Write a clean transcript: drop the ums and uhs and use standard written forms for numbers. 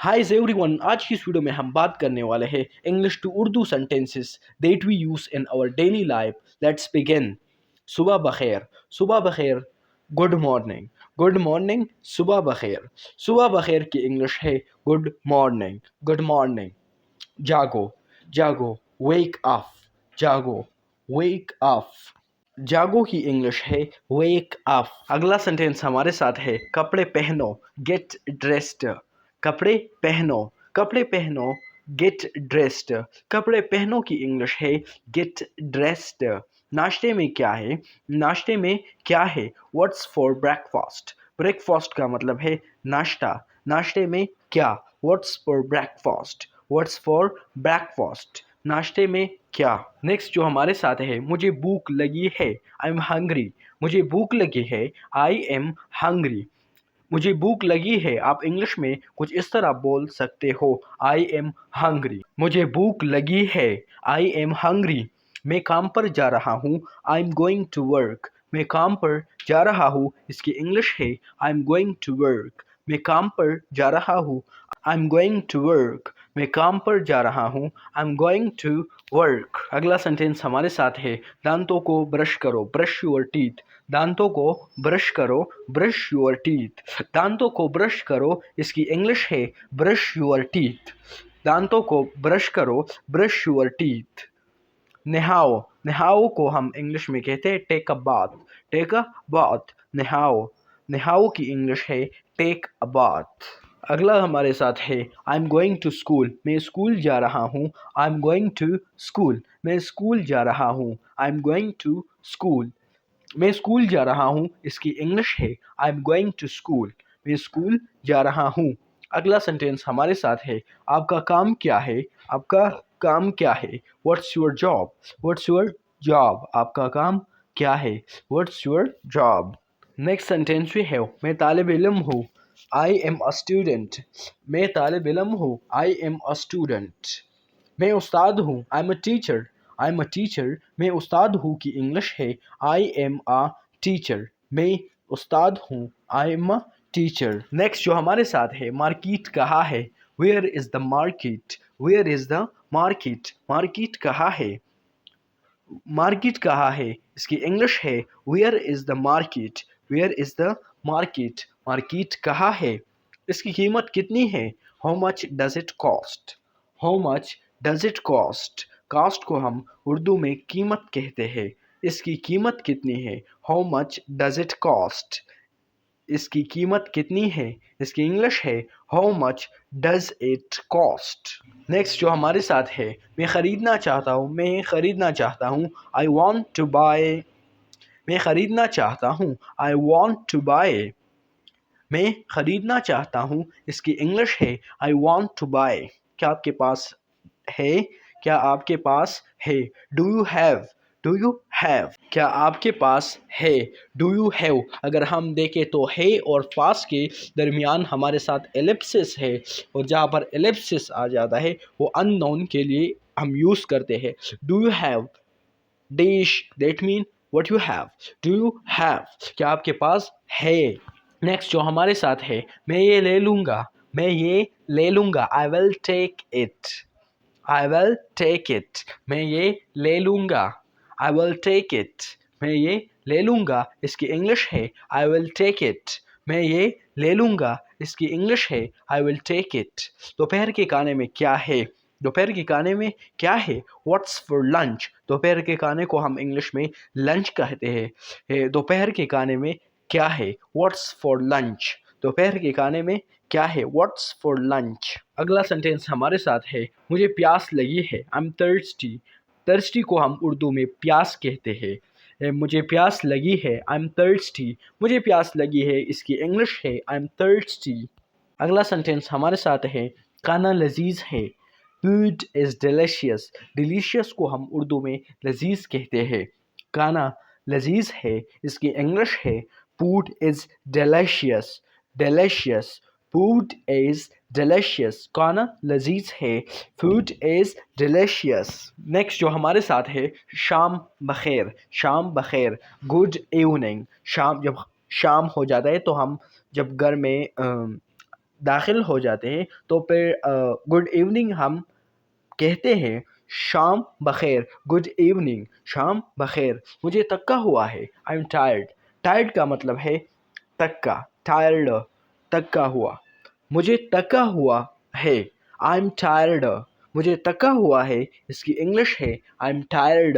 Hi everyone, आज की इस वीडियो में हम बात करने वाले हैं English to Urdu sentences that we use in our daily life. Let's begin. सुबह बखैर। सुबह बखैर, गुड मॉर्निंग। गुड मॉर्निंग, सुबह बखैर। सुबह बखैर की इंग्लिश है गुड मॉर्निंग। Good morning. जागो। जागो, वेक अप। जागो, वेक अप। जागो की इंग्लिश है वेक अप। अगला सेंटेंस हमारे साथ है कपड़े पहनो, गेट ड्रेस्ड। कपड़े पहनो। कपड़े पहनो, गेट ड्रेस्ड। कपड़े पहनो की इंग्लिश है गेट ड्रेस्ड। नाश्ते में क्या है? नाश्ते में क्या है? What's for breakfast? ब्रेकफास्ट का मतलब है नाश्ता। नाश्ते में क्या? What's for breakfast? What's for breakfast? नाश्ते में क्या? नेक्स्ट जो हमारे साथ है, मुझे भूख लगी है, आई एम हंग्री। मुझे भूख लगी है, आई एम हंग्री। मुझे भूख लगी है आप इंग्लिश में कुछ इस तरह बोल सकते हो, आई एम हंग्री। मुझे भूख लगी है, आई एम हंग्री। मैं काम पर जा रहा हूँ, I am going to work. मैं काम पर जा रहा हूँ, इसकी इंग्लिश है I am going to work. मैं काम पर जा रहा हूँ, I am going to work. मैं काम पर जा रहा हूँ, I am going to work. अगला सेंटेंस हमारे साथ है दांतों को ब्रश करो, ब्रश योर टीथ। दांतों को ब्रश करो, ब्रश योर टीथ। दांतों को ब्रश करो, इसकी इंग्लिश है ब्रश योर टीथ। दांतों को ब्रश करो, ब्रश योर टीथ। नहाओ। नहाओ को हम इंग्लिश में कहते हैं take a bath. Take a bath, नहाओ। नहाओ की इंग्लिश है टेक अ बाथ। अगला हमारे साथ है I am going to school. मैं स्कूल जा रहा हूँ, I am going to school. मैं स्कूल जा रहा हूँ, I am going to school. मैं स्कूल जा रहा हूँ, इसकी इंग्लिश है I am going to school. मैं स्कूल जा रहा हूँ। अगला सेंटेंस हमारे साथ है आपका काम क्या है? आपका काम क्या है? What's your job? What's your job? आपका काम क्या है? What's your job? Next sentence we have मैं तालिब इल्म हूँ, आई एम अ स्टूडेंट। मैं तालिब इल्म हूँ, आई एम अ स्टूडेंट। मैं उस्ताद हूँ, I am a teacher. I am a teacher. मैं उस्ताद हूँ की इंग्लिश है आई एम अ टीचर। मैं उस्ताद हूँ, I am a teacher. Next जो हमारे साथ है मार्केट कहाँ है? Where is the market? Where is the market? Market कहाँ है? मार्केट कहाँ है? इसकी इंग्लिश है where is the market? Where is the market? Market कहाँ है? इसकी कीमत कितनी है? How much does it cost? How much does it cost? Cost को हम उर्दू में कीमत कहते हैं। इसकी कीमत कितनी है? How much does it cost? इसकी कीमत कितनी है? इसकी इंग्लिश है how much does it cost? Next जो हमारे साथ है मैं ख़रीदना चाहता हूँ। मैं ख़रीदना चाहता हूँ, आई वॉन्ट टू बाय। मैं ख़रीदना चाहता हूँ, आई वॉन्ट टू बाय। मैं ख़रीदना चाहता हूँ, इसकी इंग्लिश है आई वॉन्ट टू बाय। क्या आपके पास है? क्या आपके पास है? Do you have? Do you have? क्या आपके पास है? Do you have? अगर हम देखें तो है और पास के दरमियान हमारे साथ एलिप्सिस है, और जहाँ पर एलिप्सिस आ जाता है वो अननोन के लिए हम यूज़ करते हैं। Do you have dash, that mean what you have. Do you have? क्या आपके पास है? नेक्स्ट जो हमारे साथ है मैं ये ले लूँगा। मैं ये ले लूँगा, I will take it. I will take it. मैं ये ले लूँगा, आई विल टेक इट। मैं ये ले लूँगा, इसकी इंग्लिश है आई विल टेक इट। मैं ये ले लूँगा, इसकी इंग्लिश है आई विल टेक इट। दोपहर के खाने में क्या है? दोपहर के खाने में क्या है? What's for lunch? दोपहर के खाने को हम इंग्लिश में लंच कहते हैं। दोपहर के खाने में क्या है? What's for lunch? दोपहर के खाने में क्या है? What's for lunch? अगला सेंटेंस हमारे साथ है मुझे प्यास लगी है, आई एम थर्स्टी। थर्स्टी को हम उर्दू में प्यास कहते हैं। मुझे प्यास लगी है, आई एम थर्स्टी। मुझे प्यास लगी है, इसकी इंग्लिश है आई एम थर्स्टी। अगला सेंटेंस हमारे साथ है खाना लजीज है, फूड इज़ डिलीशियस। डिलीशियस को हम उर्दू में लजीज कहते हैं। खाना लजीज है, इसकी इंग्लिश है food is delicious. Delicious, food is delicious. खाना लजीज है, फूड इज़ डिलीशियस। नेक्स्ट जो हमारे साथ है शाम बखैर। शाम बखैर, गुड इवनिंग। शाम, जब शाम हो जाता है तो हम जब घर में داخل ہو جاتے ہیں تو پھر گڈ ایوننگ ہم کہتے ہیں شام بخیر، گڈ ایوننگ، شام بخیر، مجھے تکا ہوا ہے، آئی ایم ٹائرڈ، ٹائرڈ کا مطلب ہے تکا، ٹائرڈ، تکا ہوا، مجھے تکا ہوا ہے، آئی ایم ٹائرڈ، مجھے تکا ہوا ہے، اس کی انگلش ہے آئی ایم ٹائرڈ.